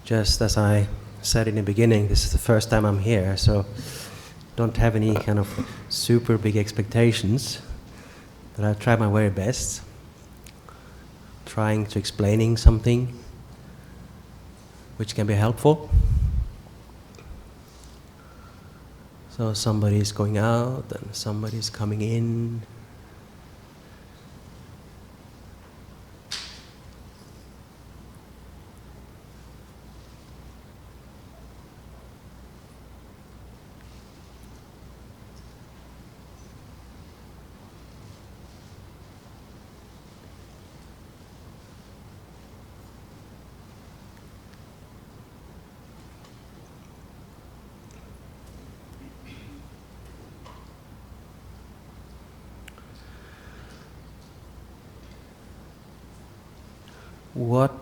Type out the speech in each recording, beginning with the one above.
Just as I said in the beginning, this is the first time I'm here, so don't have any kind of super big expectations, but I'll try my very best, trying to explaining something which can be helpful. So somebody's going out and somebody's coming in. What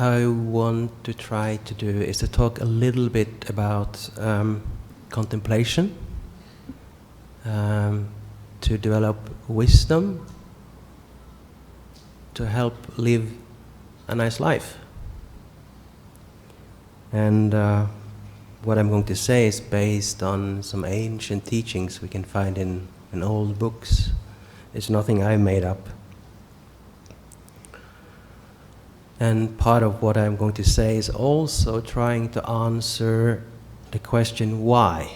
I want to try to do is to talk a little bit about contemplation, to develop wisdom, to help live a nice life. And what I'm going to say is based on some ancient teachings we can find in old books. It's nothing I made up. And part of what I'm going to say is also trying to answer the question why.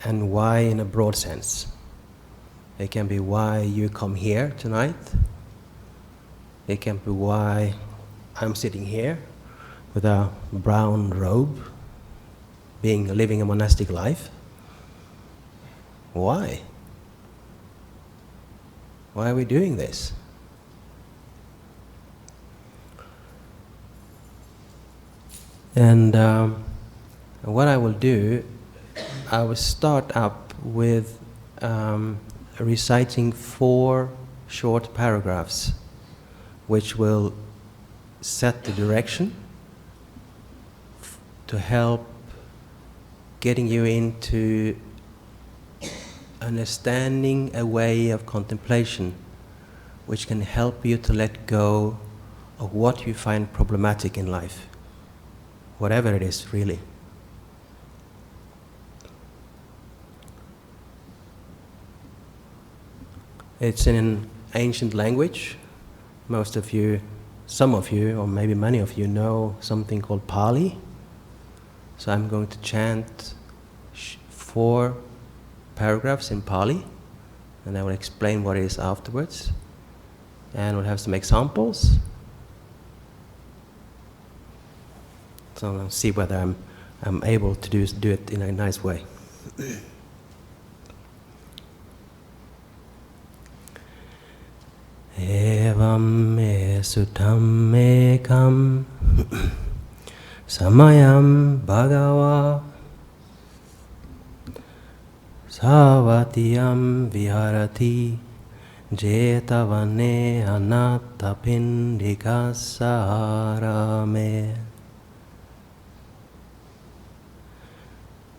And why in a broad sense. It can be why you come here tonight. It can be why I'm sitting here with a brown robe, living a monastic life. Why? Why are we doing this? And what I will do, I will start up with reciting 4 short paragraphs which will set the direction to help getting you into understanding a way of contemplation which can help you to let go of what you find problematic in life. Whatever it is, really. It's in an ancient language. Most of you, some of you, or maybe many of you know something called Pali. So I'm going to chant 4 paragraphs in Pali, and I will explain what it is afterwards. And we'll have some examples. So I'll see whether I'm able to do it in a nice way. Evam me sutam ekam samayam bhagava savatiyam viharati jetavane anattapindikasarame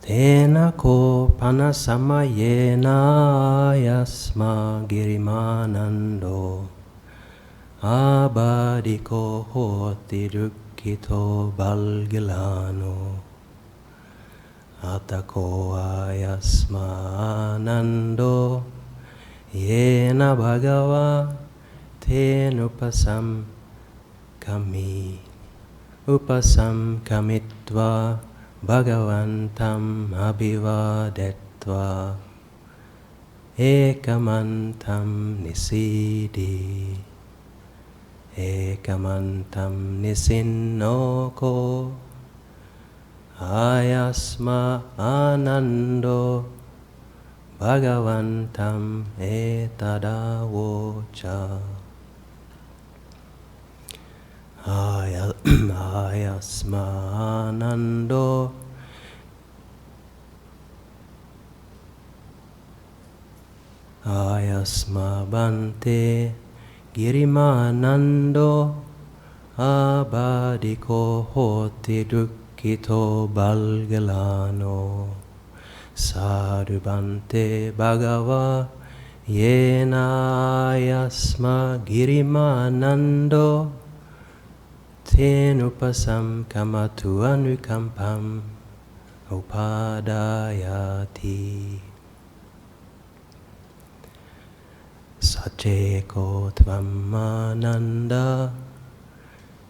Tena ko panasamayena yasma girimanando abadiko hoti dukkito balgilano atako ayasma anando yena bhagava tenupasam kamitva Bhagavantam abhivadetva ekamantam nisidi ekamantam nisinnoko ayasma anando Bhagavantam etadavocha ayasmanando ayasma bante girimanando abadiko hoti dukkito balgalano sadhu bante bhagava yena yasma girimanando Tenupasam kamatu anukampam upadayati. Sacheko tvamananda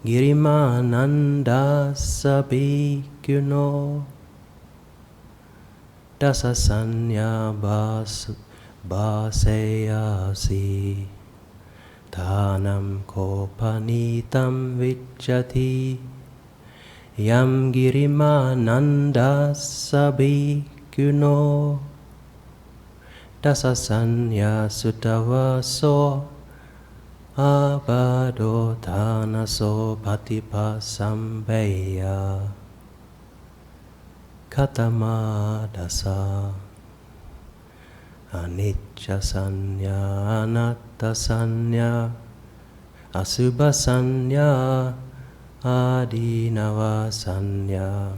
girimananda sabhikuno dasasanya baseyasi tanam kopanitam vichati yam girimananda sabhikuno dasasanya sutavaso abado tanaso patipasambeya katama dasa anicca sanya anatta sanya asubha sanya adinava sanya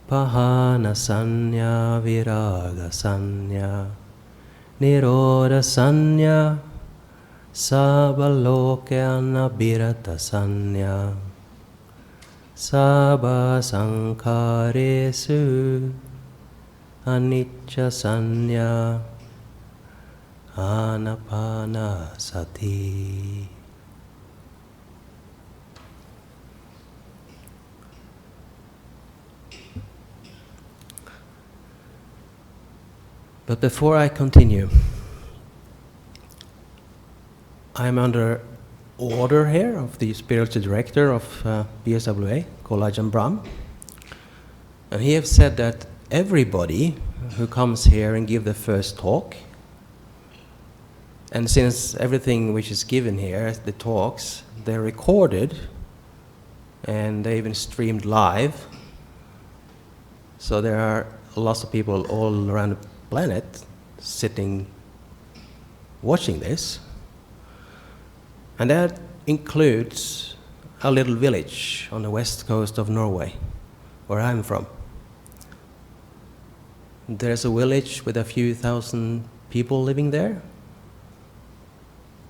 pahana sanya viraga sanya nirodha sanya sabalokyana birata sanya sabha sankharesu anicca sanya anapana sati. But before I continue, I'm under order here of the spiritual director of BSWA, called Ajahn Brahm. And he has said that everybody who comes here and give the first talk, and since everything which is given here, the talks, they're recorded and they even streamed live. So there are lots of people all around the planet sitting watching this. And that includes a little village on the west coast of Norway, where I'm from. There's a village with a few thousand people living there.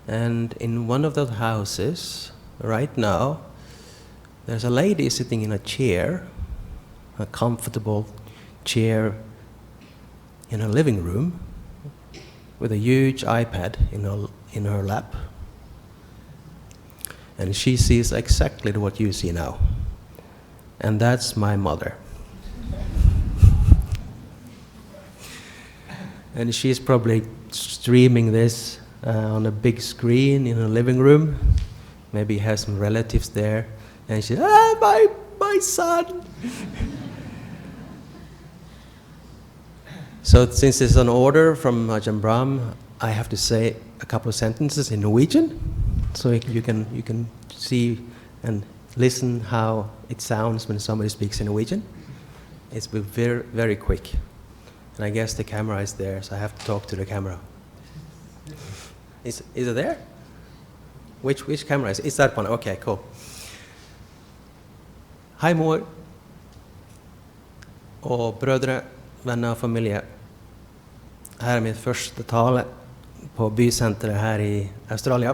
And in one of those houses, right now, there's a lady sitting in a chair, a comfortable chair in her living room, with a huge iPad in her lap. And she sees exactly what you see now. And that's my mother. And she's probably streaming this on a big screen in her living room. Maybe has some relatives there. And she says, my son! So since it's an order from Ajahn Brahm, I have to say a couple of sentences in Norwegian. So you can see and listen how it sounds when somebody speaks in Norwegian. It's very, very quick. And I guess the camera is there, so I have to talk to the camera. Is it there? Which camera is it? It's that one. Okay, cool. Hei, mor og brødre, venner og familie. Her er min første tale på bysenteret her i Australia.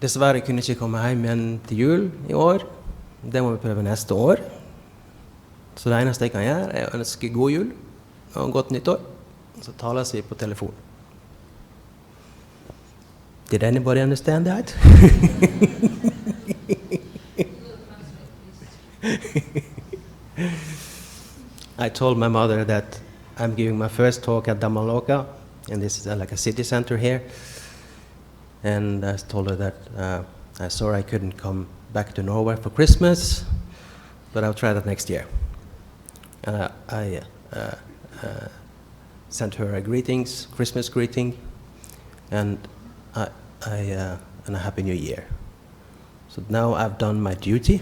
Dessverre kunne jeg ikke komme hjem igjen til jul i år. Det må vi prøve neste år. Så det eneste jeg kan gjøre er å ønske god jul og godt nyttår. Så tales vi på telefon. Did anybody understand that? I told my mother that I'm giving my first talk at Dhammaloka, and this is like a city center here. And I told her that I'm sorry I couldn't come back to Norway for Christmas, but I'll try that next year. And I sent her a Christmas greeting, and a Happy New Year. So now I've done my duty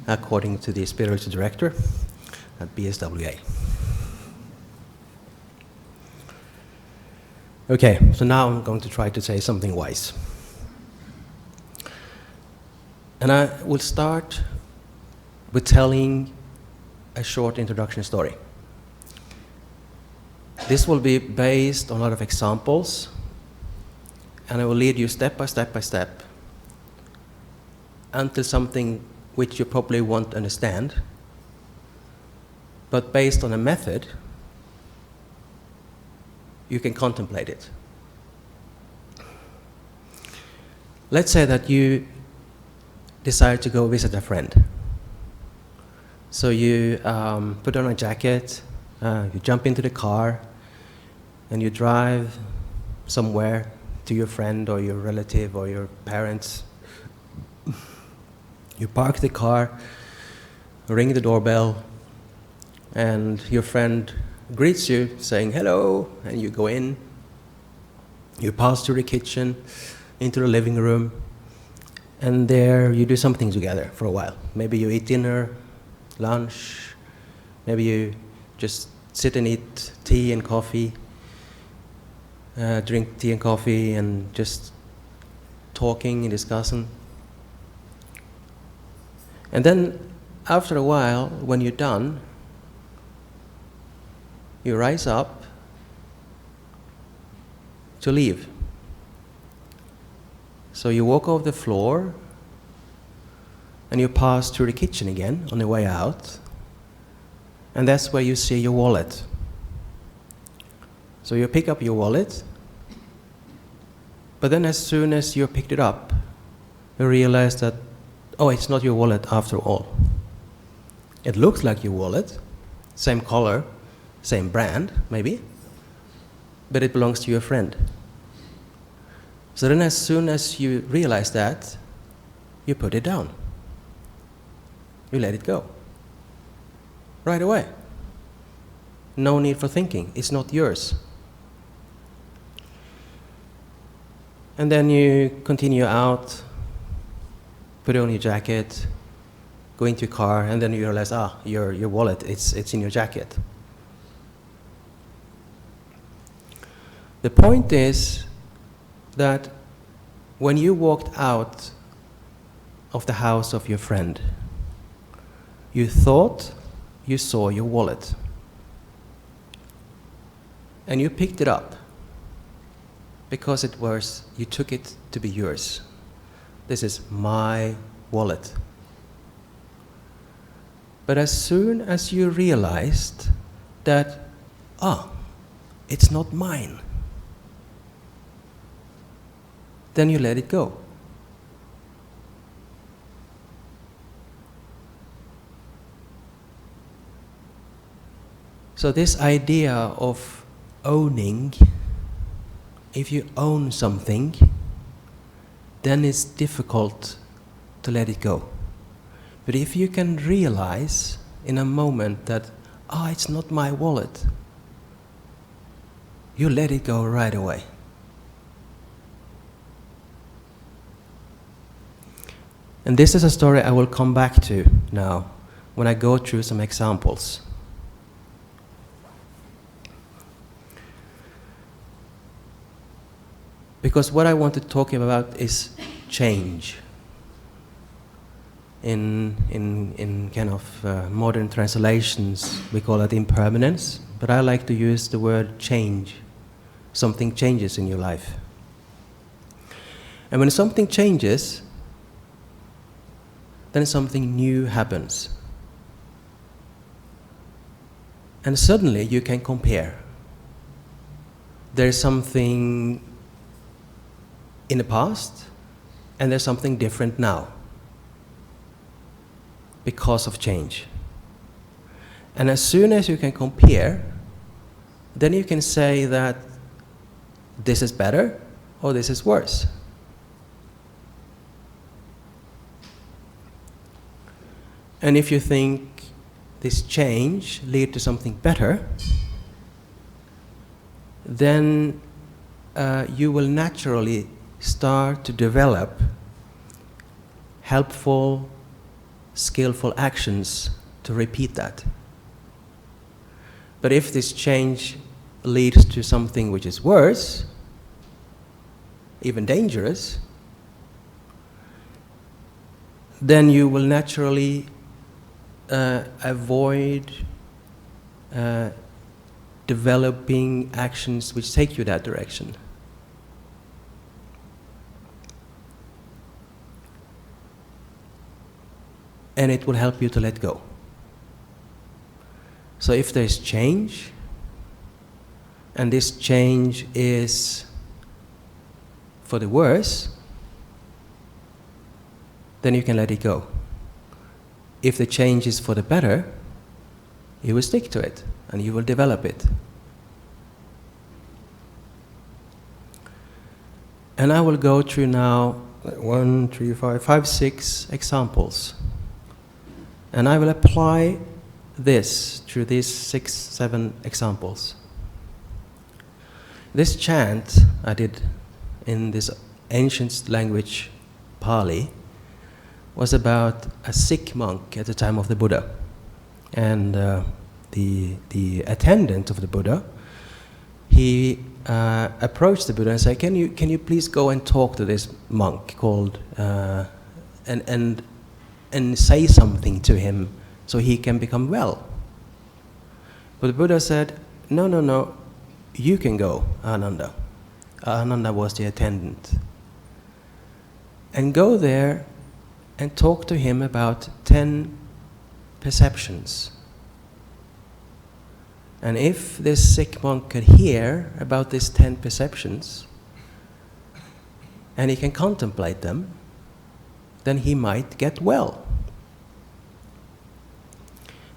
according to the spiritual director at BSWA. Okay, so now I'm going to try to say something wise. And I will start with telling a short introduction story. This will be based on a lot of examples, and I will lead you step by step by step until something which you probably won't understand, but based on a method, you can contemplate it. Let's say that you decide to go visit a friend. So you put on a jacket, you jump into the car, and you drive somewhere to your friend or your relative or your parents. You park the car, ring the doorbell, and your friend greets you saying hello, and you go in. You pass through the kitchen, into the living room, and there you do something together for a while. Maybe you eat dinner, lunch, maybe you just sit and eat tea and coffee, drink tea and coffee and just talking and discussing. And then after a while, when you're done, you rise up to leave. So you walk off the floor and you pass through the kitchen again on the way out, and that's where you see your wallet. So you pick up your wallet, but then as soon as you picked it up, you realize that, oh, it's not your wallet after all. It looks like your wallet, same color, same brand, maybe, but it belongs to your friend. So then as soon as you realize that, you put it down. You let it go. Right away. No need for thinking. It's not yours. And then you continue out, put on your jacket, go into your car, and then you realize, your wallet, it's in your jacket. The point is that when you walked out of the house of your friend, you thought you saw your wallet. And you picked it up because you took it to be yours. This is my wallet. But as soon as you realized that, it's not mine, then you let it go. So this idea of owning, if you own something, then it's difficult to let it go. But if you can realize in a moment that, it's not my wallet, you let it go right away. And this is a story I will come back to now when I go through some examples. Because what I want to talk about is change. In kind of modern translations, we call it impermanence, but I like to use the word change. Something changes in your life. And when something changes, then something new happens. And suddenly you can compare. There's something in the past, and there's something different now because of change. And as soon as you can compare, then you can say that this is better or this is worse. And if you think this change lead to something better, then you will naturally start to develop helpful, skillful actions to repeat that. But if this change leads to something which is worse, even dangerous, then you will naturally avoid developing actions which take you that direction. and it will help you to let go. So if there's change, and this change is for the worse, then you can let it go. If the change is for the better, you will stick to it and you will develop it. And I will go through now 6 examples. And I will apply this through these 6, 7 examples. This chant I did in this ancient language, Pali, was about a sick monk at the time of the Buddha. And the attendant of the Buddha, he approached the Buddha and said, can you please go and talk to this monk called, and say something to him so he can become well. But the Buddha said, no, you can go, Ananda. Ananda was the attendant. And go there and talk to him about 10 perceptions. And if this sick monk could hear about these 10 perceptions, and he can contemplate them, then he might get well.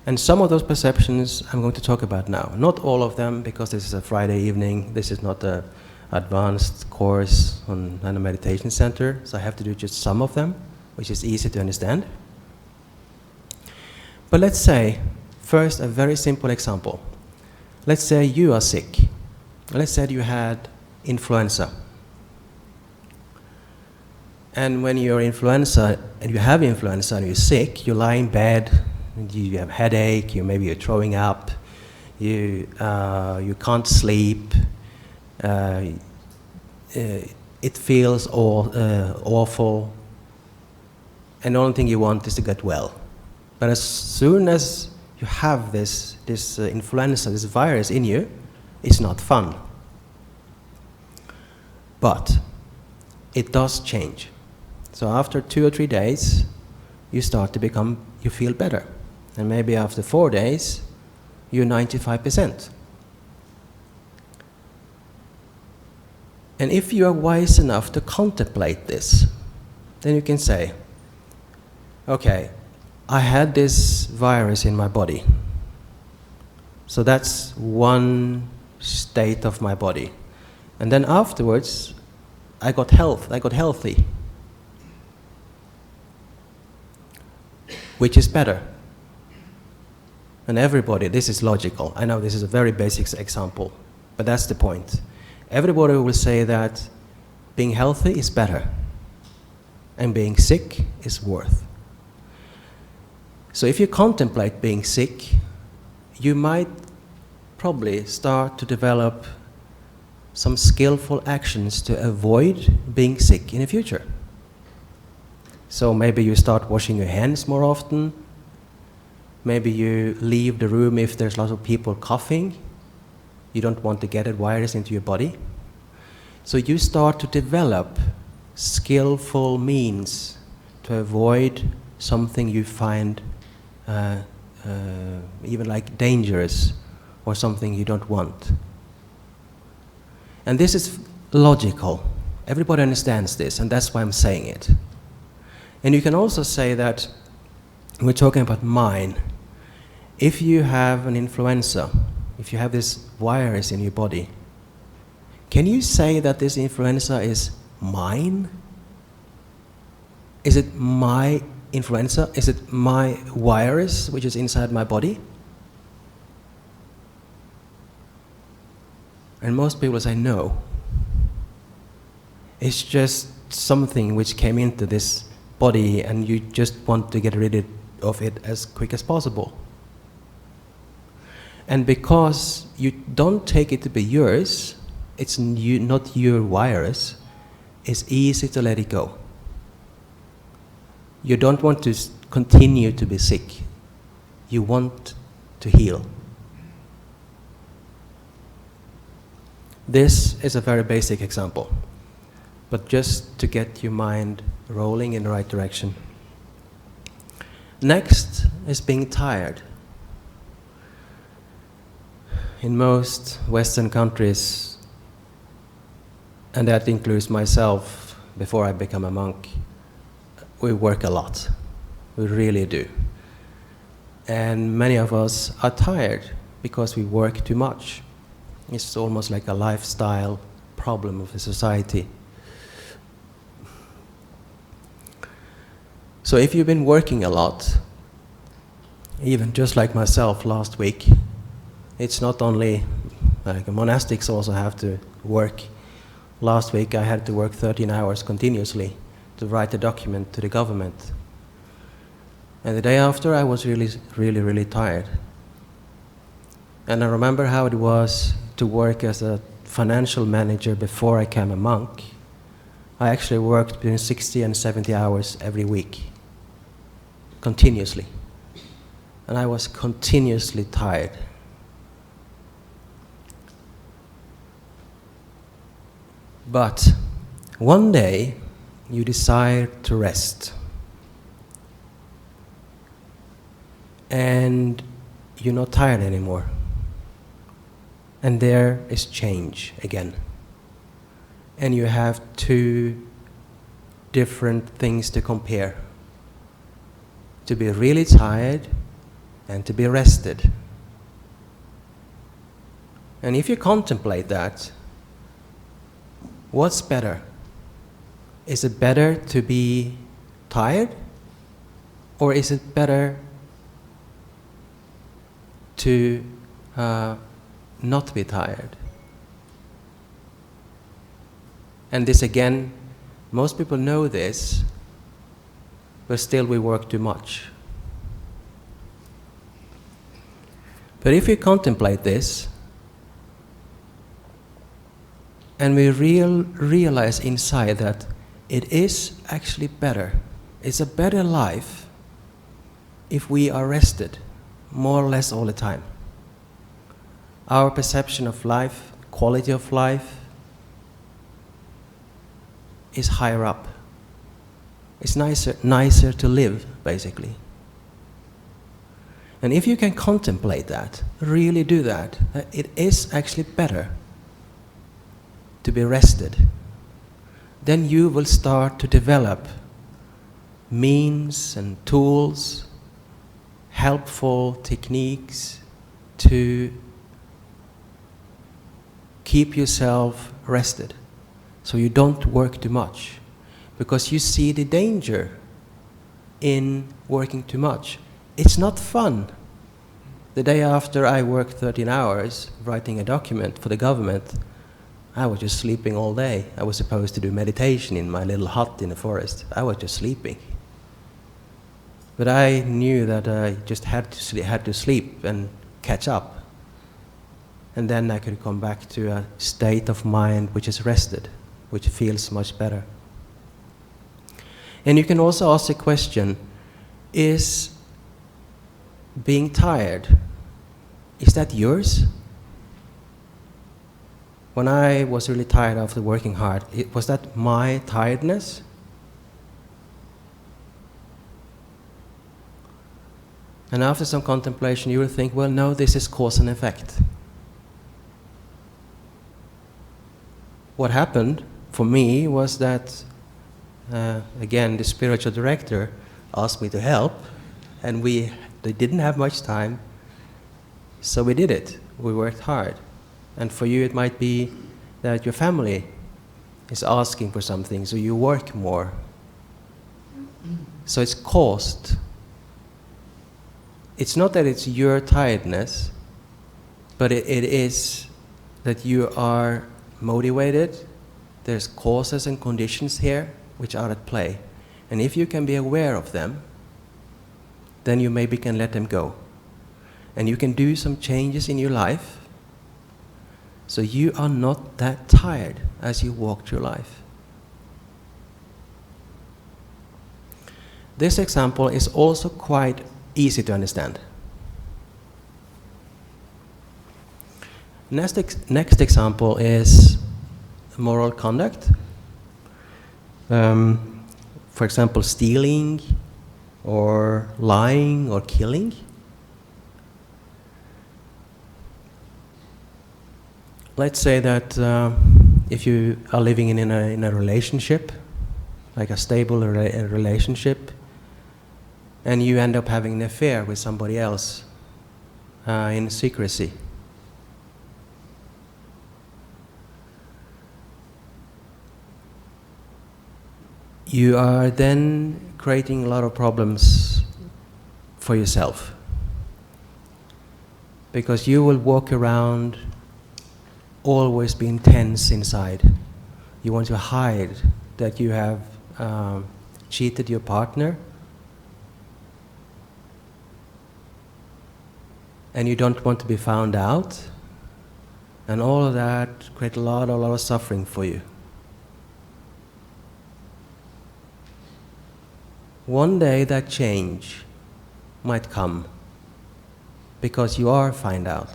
And some of those perceptions I'm going to talk about now. Not all of them, because this is a Friday evening. This is not an advanced course on a meditation center, so I have to do just some of them, which is easy to understand. But let's say, first, a very simple example. Let's say you are sick. Let's say you had influenza. And when you're influenza, and you have influenza and you're sick, you lie in bed, and you have headache, maybe you're throwing up, you can't sleep, it feels awful, and the only thing you want is to get well. But as soon as you have this influenza, this virus in you, it's not fun. But it does change. So after 2 or 3 days, you feel better. And maybe after 4 days, you're 95%. And if you are wise enough to contemplate this, then you can say, okay, I had this virus in my body. So that's one state of my body. And then afterwards, I got healthy. Which is better? And everybody, this is logical. I know this is a very basic example, but that's the point. Everybody will say that being healthy is better, and being sick is worse. So if you contemplate being sick, you might probably start to develop some skillful actions to avoid being sick in the future. So maybe you start washing your hands more often. Maybe you leave the room if there's lots of people coughing. You don't want to get that virus into your body. So you start to develop skillful means to avoid something you find even like dangerous or something you don't want. And this is logical. Everybody understands this, and that's why I'm saying it. And you can also say that we're talking about mind. If you have an influenza, if you have this virus in your body, can you say that this influenza is mine? Is it my influenza? Is it my virus which is inside my body? And most people say no. It's just something which came into this body and you just want to get rid of it as quick as possible. And because you don't take it to be yours, it's not your virus, it's easy to let it go. You don't want to continue to be sick. You want to heal. This is a very basic example, but just to get your mind rolling in the right direction. Next is being tired. In most Western countries, and that includes myself before I become a monk, we work a lot. We really do. And many of us are tired because we work too much. It's almost like a lifestyle problem of the society. So if you've been working a lot, even just like myself last week, it's not only like monastics also have to work. Last week I had to work 13 hours continuously to write a document to the government. And the day after I was really tired. And I remember how it was to work as a financial manager before I became a monk. I actually worked between 60 and 70 hours every week, continuously. And I was continuously tired. But one day you decide to rest. And you're not tired anymore. And there is change again. And you have two different things to compare. To be really tired and to be rested. And if you contemplate that, what's better? Is it better to be tired? Or is it better to not be tired? And this again, most people know this, but still we work too much. But if we contemplate this, and we realize inside that it is actually better, it's a better life if we are rested, more or less all the time. Our perception of life, quality of life, is higher up. It's nicer to live, basically. And if you can contemplate that, really do that, it is actually better to be rested. Then you will start to develop means and tools, helpful techniques to keep yourself rested so you don't work too much, because you see the danger in working too much. It's not fun. The day after I worked 13 hours writing a document for the government, I was just sleeping all day. I was supposed to do meditation in my little hut in the forest. I was just sleeping. But I knew that I just had to sleep and catch up. And then I could come back to a state of mind which is rested, which feels much better. And you can also ask the question, is being tired, is that yours? When I was really tired after working hard, was that my tiredness? And after some contemplation, you will think, well, no, this is cause and effect. What happened for me was that, again, the spiritual director asked me to help, and they didn't have much time, so we did it. We worked hard. And for you, it might be that your family is asking for something, so you work more. So it's caused. It's not that it's your tiredness, but it is that you are motivated. There's causes and conditions here which are at play. And if you can be aware of them, then you maybe can let them go. And you can do some changes in your life so you are not that tired as you walk through life. This example is also quite easy to understand. Next example is moral conduct. For example, stealing or lying or killing. Let's say that if you are living in a relationship, like a stable relationship, and you end up having an affair with somebody else in secrecy, you are then creating a lot of problems for yourself, because you will walk around always being tense inside. You want to hide that you have cheated your partner, and you don't want to be found out, and all of that create a lot of suffering for you. One day that change might come because you are found out.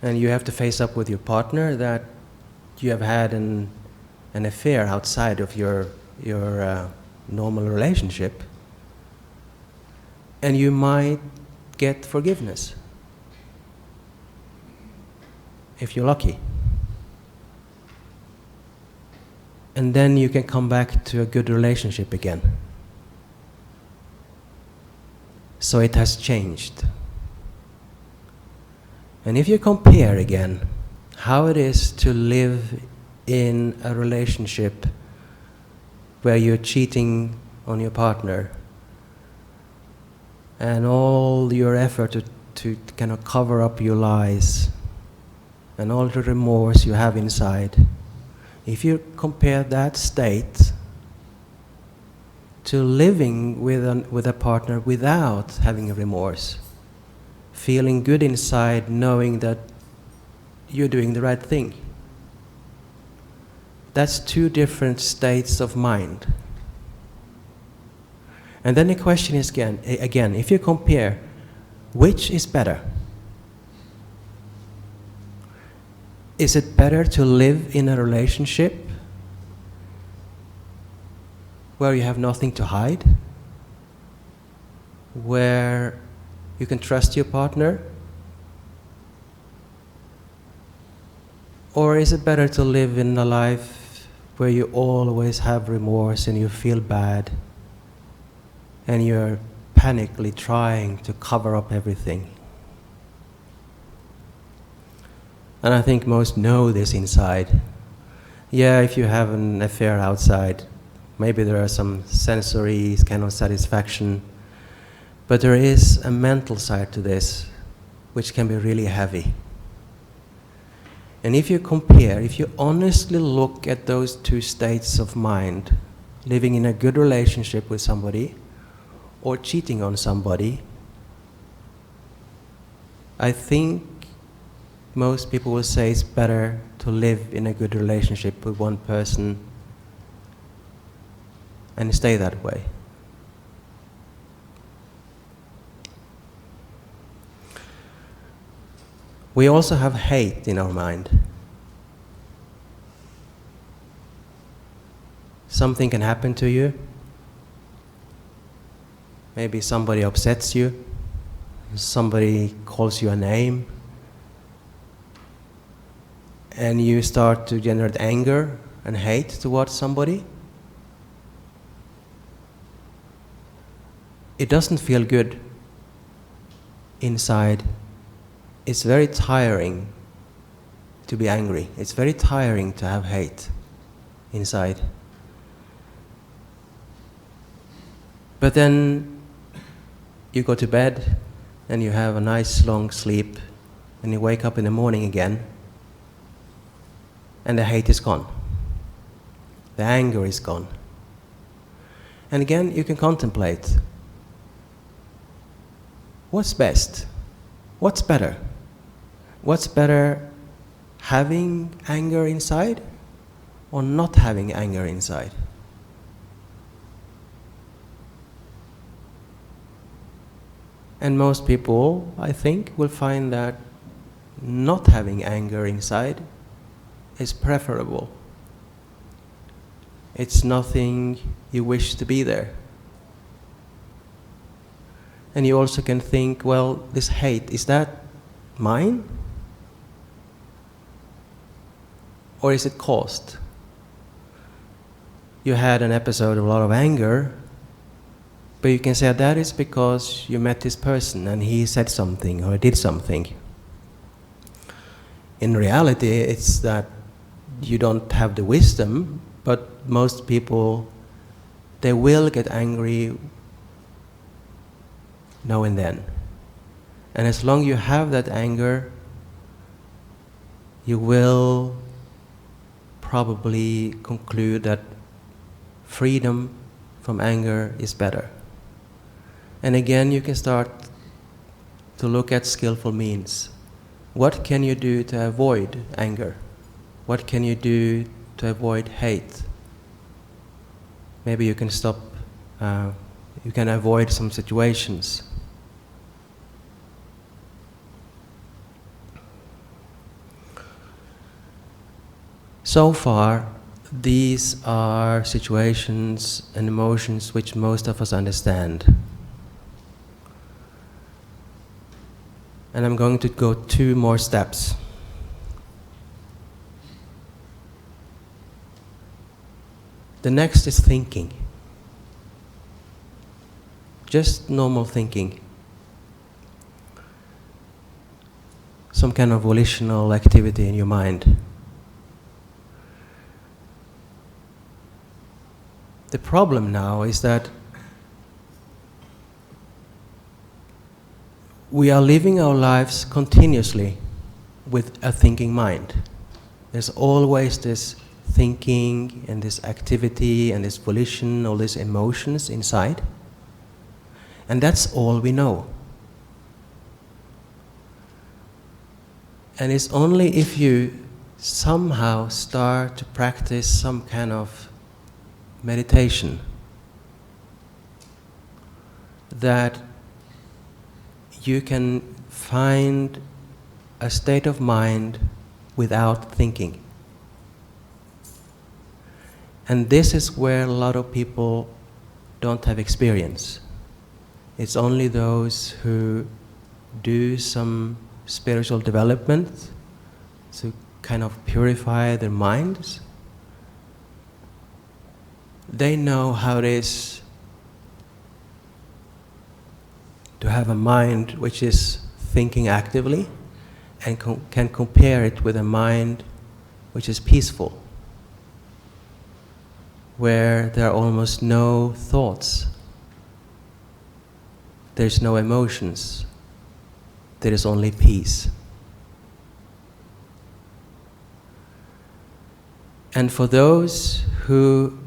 And you have to face up with your partner that you have had an affair outside of your normal relationship. And you might get forgiveness, if you're lucky. And then you can come back to a good relationship again. So it has changed. And if you compare again how it is to live in a relationship where you're cheating on your partner, and all your effort to kind of cover up your lies and all the remorse you have inside, if you compare that state to living with a partner without having a remorse, feeling good inside, knowing that you're doing the right thing, that's two different states of mind. And then the question is again, if you compare, which is better? Is it better to live in a relationship where you have nothing to hide, where you can trust your partner? Or is it better to live in a life where you always have remorse and you feel bad and you're panically trying to cover up everything? And I think most know this inside. Yeah, if you have an affair outside, maybe there are some sensory kind of satisfaction, but there is a mental side to this which can be really heavy. And if you compare, if you honestly look at those two states of mind, living in a good relationship with somebody or cheating on somebody, I think most people will say it's better to live in a good relationship with one person and stay that way. We also have hate in our mind. Something can happen to you. Maybe somebody upsets you. Somebody calls you a name. And you start to generate anger and hate towards somebody. It doesn't feel good inside. It's very tiring to be angry. It's very tiring to have hate inside. But then you go to bed and you have a nice long sleep and you wake up in the morning again and the hate is gone. The anger is gone. And again, you can contemplate. What's best? What's better? What's better, having anger inside or not having anger inside? And most people, I think, will find that not having anger inside is preferable. It's nothing you wish to be there. And you also can think, well, this hate, is that mine? Or is it caused? You had an episode of a lot of anger, but you can say that is because you met this person and he said something or did something. In reality, it's that you don't have the wisdom, but most people, they will get angry now and then. And as long as you have that anger, you will probably conclude that freedom from anger is better. And again, you can start to look at skillful means. What can you do to avoid anger? What can you do to avoid hate? Maybe you can stop, you can avoid some situations. So far, these are situations and emotions which most of us understand. And I'm going to go 2 more steps. The next is thinking. Just normal thinking. Some kind of volitional activity in your mind. The problem now is that we are living our lives continuously with a thinking mind. There's always this thinking and this activity and this volition, all these emotions inside. And that's all we know. And it's only if you somehow start to practice some kind of meditation that you can find a state of mind without thinking. And this is where a lot of people don't have experience. It's only those who do some spiritual development to kind of purify their minds. They know how it is to have a mind which is thinking actively and can compare it with a mind which is peaceful, where there are almost no thoughts, there's no emotions, there is only peace. And for those who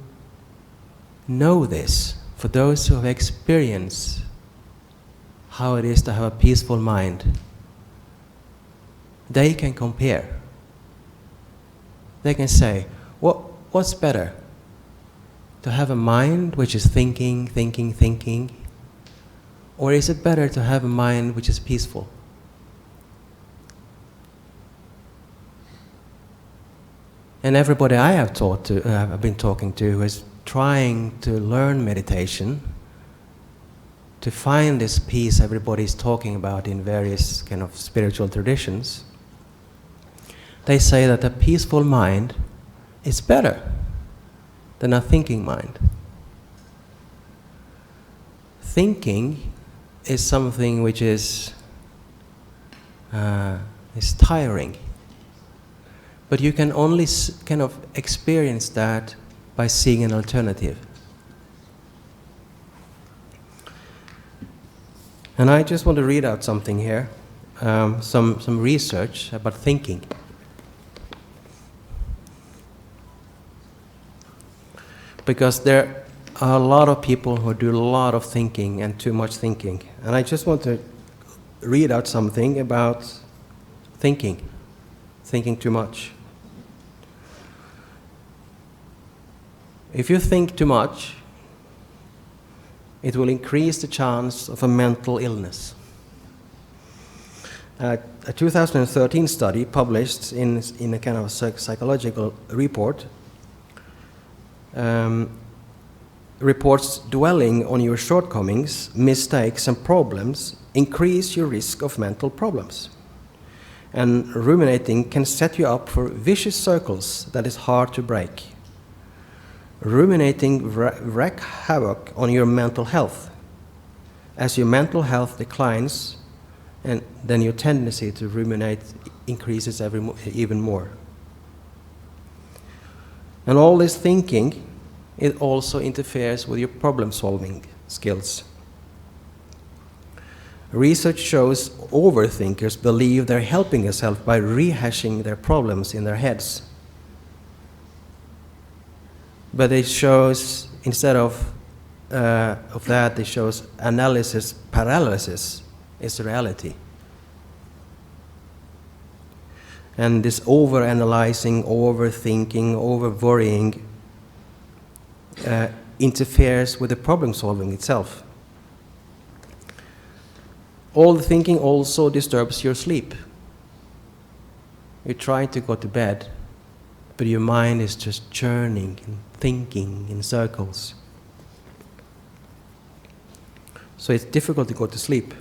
know this, for those who have experienced how it is to have a peaceful mind, they can compare. They can say, what's better? To have a mind which is thinking, or is it better to have a mind which is peaceful? And everybody I have I've been talking to who is trying to learn meditation, to find this peace everybody's talking about in various kind of spiritual traditions, they say that a peaceful mind is better than a thinking mind. Thinking is something which is tiring, but you can only kind of experience that by seeing an alternative. And I just want to read out something here, some research about thinking. Because there are a lot of people who do a lot of thinking and too much thinking. And I just want to read out something about thinking too much. If you think too much, it will increase the chance of a mental illness. A 2013 study published in a kind of psychological report reports dwelling on your shortcomings, mistakes, and problems increase your risk of mental problems. And ruminating can set you up for vicious circles that is hard to break. Ruminating wreak havoc on your mental health. As your mental health declines, and then your tendency to ruminate increases even more. And all this thinking, it also interferes with your problem-solving skills. Research shows overthinkers believe they're helping themselves by rehashing their problems in their heads. But it shows, instead of that, it shows analysis paralysis is reality. And this over-analyzing, overthinking, over-worrying interferes with the problem-solving itself. All the thinking also disturbs your sleep. You're trying to go to bed, but your mind is just churning and thinking in circles. So it's difficult to go to sleep.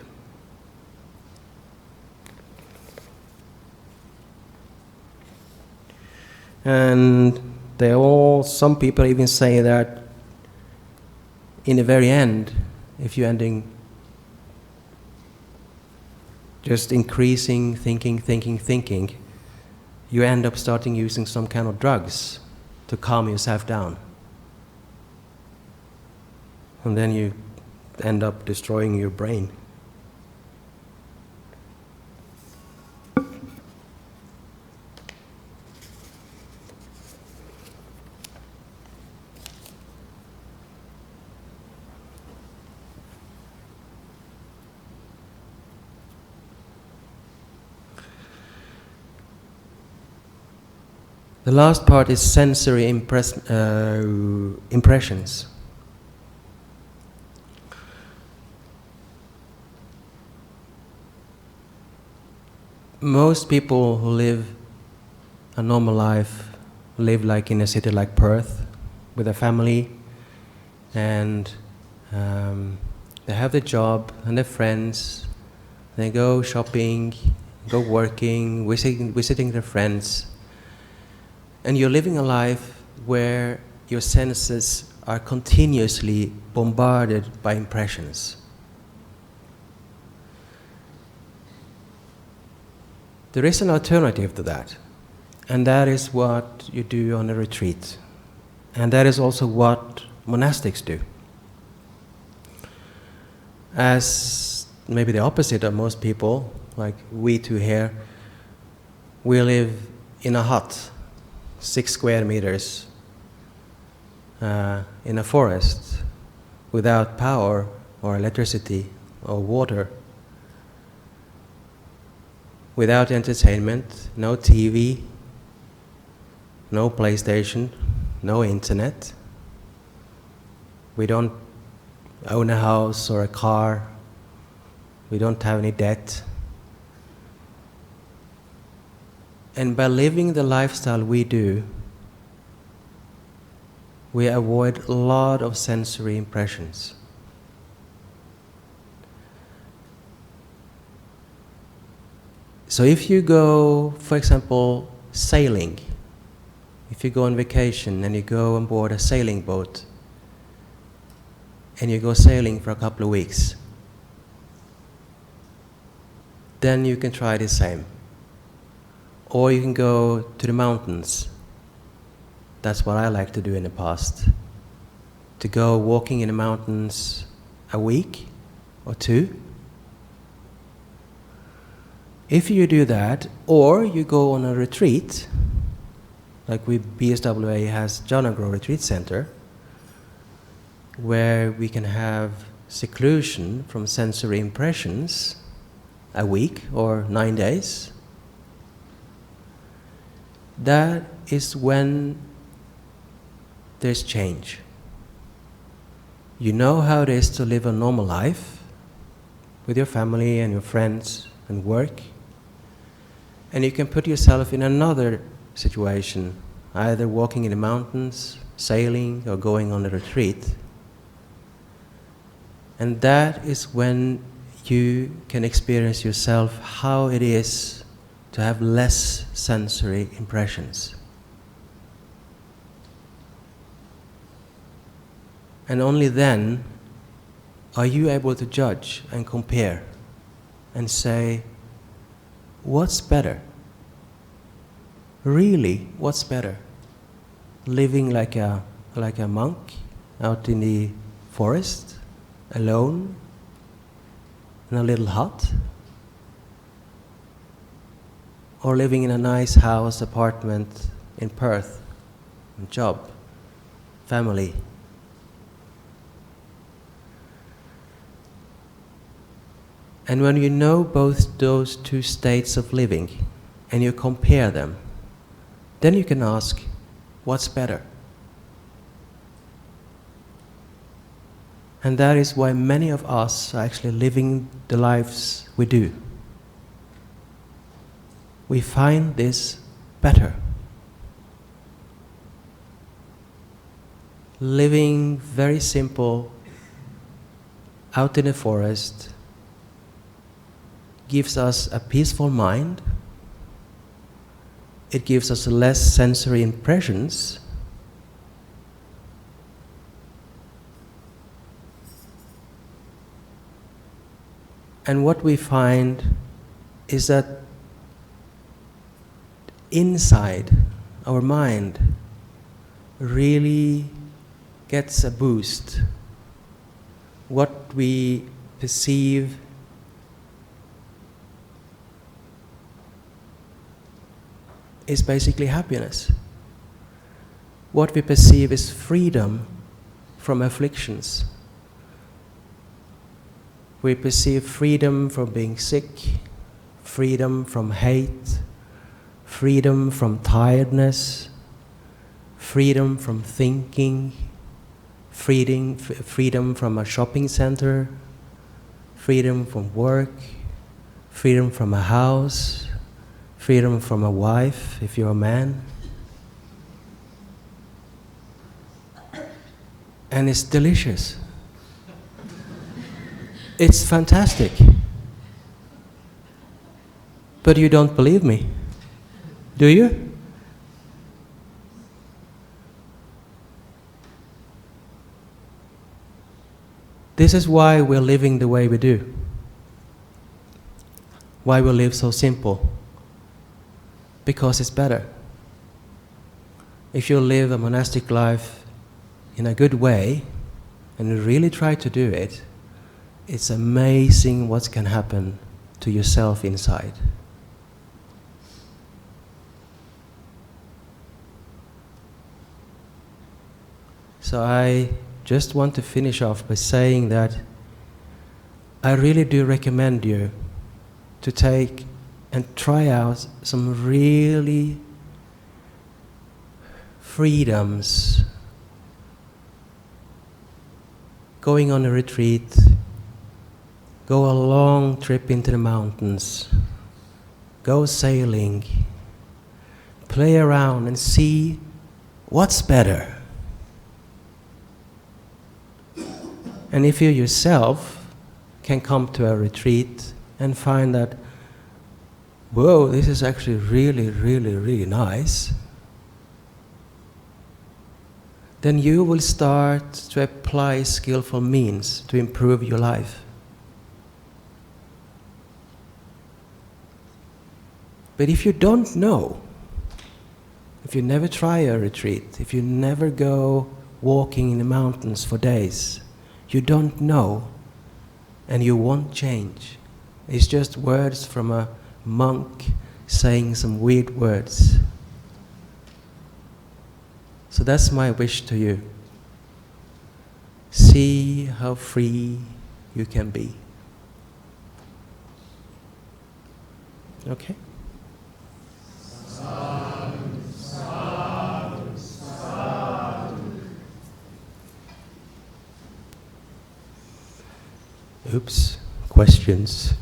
And some people even say that in the very end, if you're ending just increasing thinking, you end up starting using some kind of drugs to calm yourself down. And then you end up destroying your brain. The last part is sensory impressions. Most people who live a normal life live like in a city like Perth with a family, and they have their job and their friends. They go shopping, go working, visiting their friends. And you're living a life where your senses are continuously bombarded by impressions. There is an alternative to that, and that is what you do on a retreat. And that is also what monastics do. As maybe the opposite of most people, like we two here, we live in a hut, 6 square meters, in a forest, without power or electricity or water, without entertainment, no TV, no PlayStation, no internet. We don't own a house or a car. We don't have any debt. And by living the lifestyle we do, we avoid a lot of sensory impressions. So if you go, for example, sailing, if you go on vacation and you go on board a sailing boat and you go sailing for a couple of weeks, then you can try the same. Or you can go to the mountains. That's what I like to do in the past. To go walking in the mountains a week or 2. If you do that, or you go on a retreat, like BSWA has Janagro Retreat Center, where we can have seclusion from sensory impressions a week or 9 days, that is when there's change. You know how it is to live a normal life with your family and your friends and work, and you can put yourself in another situation either walking in the mountains, sailing, or going on a retreat. And that is when you can experience yourself how it is to have less sensory impressions. And only then are you able to judge and compare and say, what's better? Really, what's better? Living like a monk out in the forest, alone, in a little hut? Or living in a nice house, apartment in Perth, job, family? And when you know both those two states of living and you compare them, then you can ask, what's better? And that is why many of us are actually living the lives we do. We find this better. Living very simple, out in the forest, gives us a peaceful mind. It gives us less sensory impressions. And what we find is that inside our mind really gets a boost. What we perceive is basically happiness. What we perceive is freedom from afflictions. We perceive freedom from being sick, freedom from hate, freedom from tiredness, freedom from thinking, freedom from a shopping center, freedom from work, freedom from a house, freedom from a wife, if you're a man. And it's delicious. It's fantastic. But you don't believe me, do you? This is why we're living the way we do. Why we live so simple. Because it's better. If you live a monastic life in a good way, and you really try to do it, it's amazing what can happen to yourself inside. So I just want to finish off by saying that I really do recommend you to take and try out some really freedoms. Going on a retreat, go a long trip into the mountains, go sailing, play around and see what's better. And if you yourself can come to a retreat and find that, whoa, this is actually really, really, really nice, then you will start to apply skillful means to improve your life. But if you don't know, if you never try a retreat, if you never go walking in the mountains for days, you don't know and you won't change. It's just words from a monk saying some weird words. So that's my wish to you. See how free you can be. Okay? Oops, questions.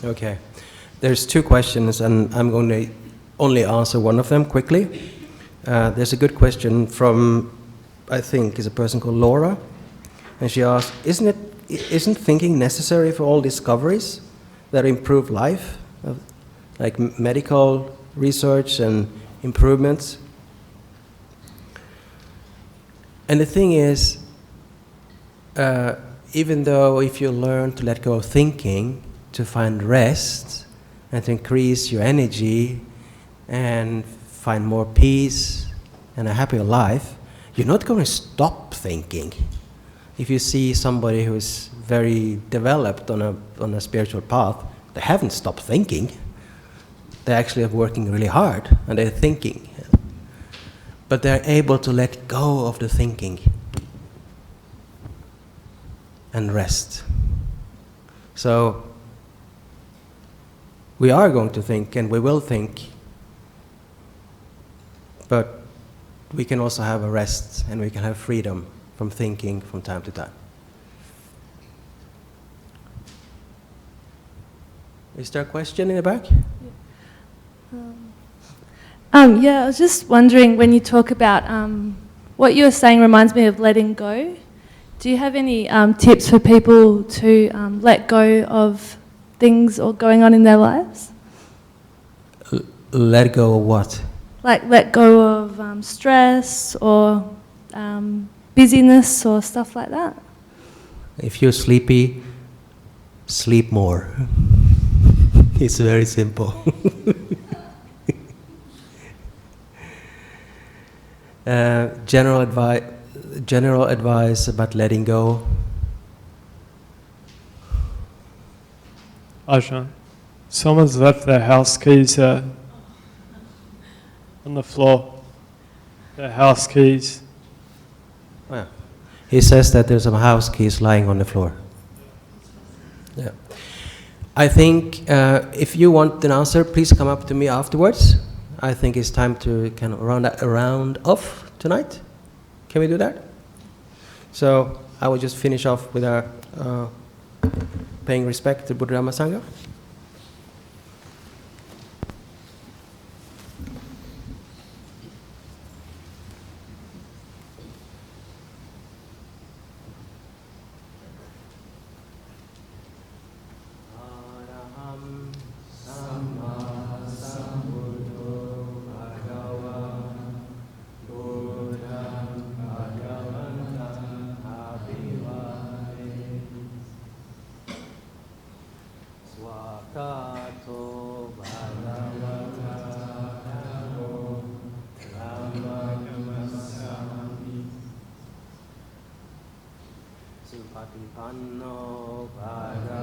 Okay. There's two questions, and I'm going to only answer one of them quickly. There's a good question from, I think, is a person called Laura, and she asked, isn't thinking necessary for all discoveries that improve life, like medical research and improvements? And the thing is, even though if you learn to let go of thinking, to find rest, and to increase your energy, and find more peace and a happier life, you're not going to stop thinking. If you see somebody who is very developed on a spiritual path, they haven't stopped thinking. They actually are working really hard, and they're thinking. But they're able to let go of the thinking and rest. So we are going to think, and we will think, but we can also have a rest, and we can have freedom from thinking from time to time. Is there a question in the back? Yeah, I was just wondering, when you talk about what you were saying reminds me of letting go. Do you have any tips for people to let go of things or going on in their lives? Let go of what? Like let go of stress or busyness or stuff like that? If you're sleepy, sleep more. It's very simple. General advice about letting go. Ajahn, someone's left their house keys on the floor. Their house keys. Well, he says that there's some house keys lying on the floor. Yeah. I think if you want an answer, please come up to me afterwards. I think it's time to kind of round off tonight. Can we do that? So I will just finish off with our paying respect to Buddha Dhamma Sangha. Patipanno Bhagavata